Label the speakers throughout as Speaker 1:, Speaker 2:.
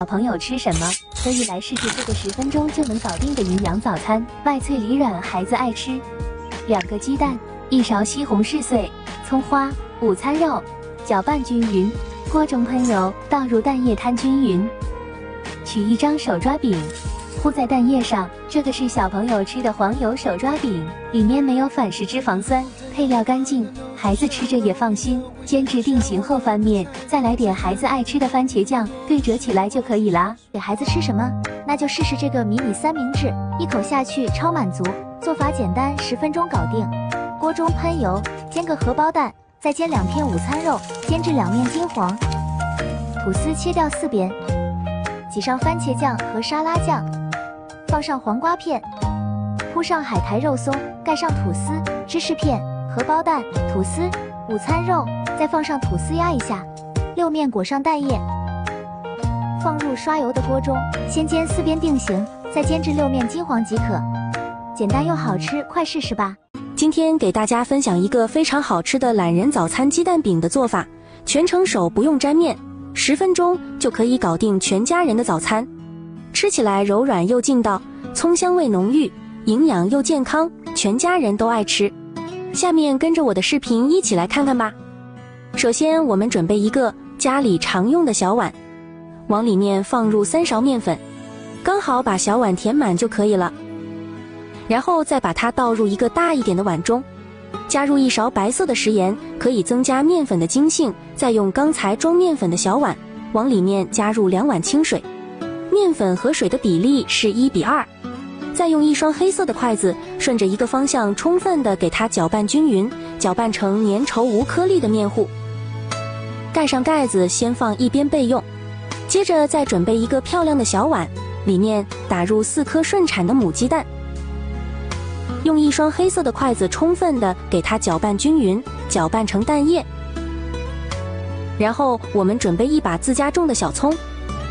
Speaker 1: 小朋友吃什么？可以来试试这个10分钟就能搞定的营养早餐，外脆里软，孩子爱吃。2个鸡蛋，1勺西红柿碎，葱花，午餐肉，搅拌均匀。锅中喷油，倒入蛋液摊均匀。取1张手抓饼，铺在蛋液上。这个是小朋友吃的黄油手抓饼，里面没有反式脂肪酸，配料干净，孩子吃着也放心。煎至定型后翻面，再来点孩子爱吃的番茄酱，对折起来就可以啦。
Speaker 2: 给孩子吃什么？那就试试这个迷你三明治，一口下去超满足。做法简单，10分钟搞定。锅中喷油，煎个荷包蛋，再煎2片午餐肉，煎至两面金黄。吐司切掉4边，挤上番茄酱和沙拉酱，放上黄瓜片，铺上海苔肉松，盖上吐司、芝士片、荷包蛋、吐司、午餐肉，再放上吐司压一下，6面裹上蛋液，放入刷油的锅中，先煎4边定型，再煎至6面金黄即可。简单又好吃，快试试吧！
Speaker 3: 今天给大家分享一个非常好吃的懒人早餐鸡蛋饼的做法，全程手不用沾面，10分钟就可以搞定全家人的早餐。吃起来柔软又劲道，葱香味浓郁，营养又健康，全家人都爱吃。下面跟着我的视频一起来看看吧。首先我们准备一个家里常用的小碗，往里面放入3勺面粉，刚好把小碗填满就可以了。然后再把它倒入一个大一点的碗中，加入1勺白色的食盐，可以增加面粉的筋性。再用刚才装面粉的小碗，往里面加入2碗清水，面粉和水的比例是1比2。再用1双黑色的筷子，顺着一个方向充分的给它搅拌均匀，搅拌成粘稠无颗粒的面糊。盖上盖子，先放一边备用。接着再准备一个漂亮的小碗，里面打入4颗顺产的母鸡蛋。用1双黑色的筷子充分的给它搅拌均匀，搅拌成蛋液。然后我们准备1把自家种的小葱，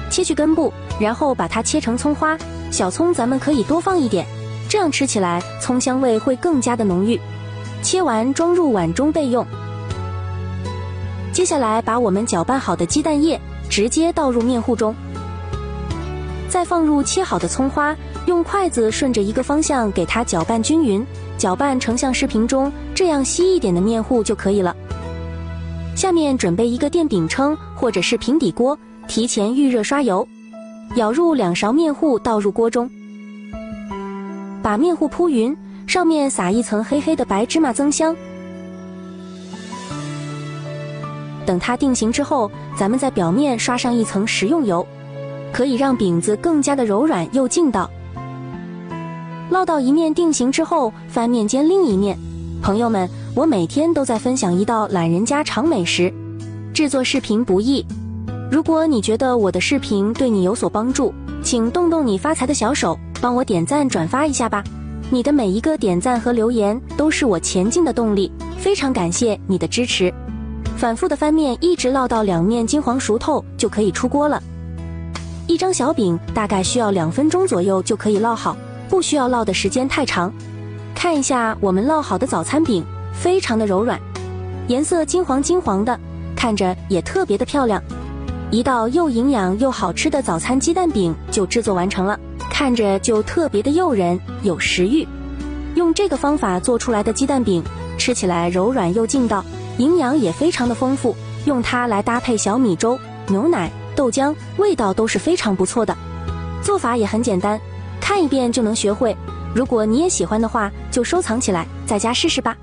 Speaker 3: 切去根部，然后把它切成葱花。小葱咱们可以多放一点，这样吃起来葱香味会更加的浓郁。切完装入碗中备用。接下来把我们搅拌好的鸡蛋液直接倒入面糊中，再放入切好的葱花，用筷子顺着一个方向给它搅拌均匀，搅拌成像视频中这样稀一点的面糊就可以了。下面准备一个电饼铛或者是平底锅，提前预热刷油，舀入2勺面糊倒入锅中，把面糊铺匀，上面撒一层黑黑的白芝麻增香。等它定型之后，咱们在表面刷上一层食用油，可以让饼子更加的柔软又劲道。烙到一面定型之后，翻面煎另一面。朋友们，我每天都在分享一道懒人家常美食，制作视频不易。如果你觉得我的视频对你有所帮助，请动动你发财的小手，帮我点赞转发一下吧。你的每一个点赞和留言都是我前进的动力，非常感谢你的支持。反复的翻面，一直烙到2面金黄熟透就可以出锅了。1张小饼大概需要2分钟左右就可以烙好，不需要烙的时间太长。看一下我们烙好的早餐饼，非常的柔软，颜色金黄金黄的，看着也特别的漂亮。一道又营养又好吃的早餐鸡蛋饼就制作完成了，看着就特别的诱人，有食欲。用这个方法做出来的鸡蛋饼，吃起来柔软又劲道，营养也非常的丰富，用它来搭配小米粥、牛奶、豆浆，味道都是非常不错的。做法也很简单，看一遍就能学会。如果你也喜欢的话，就收藏起来，在家试试吧。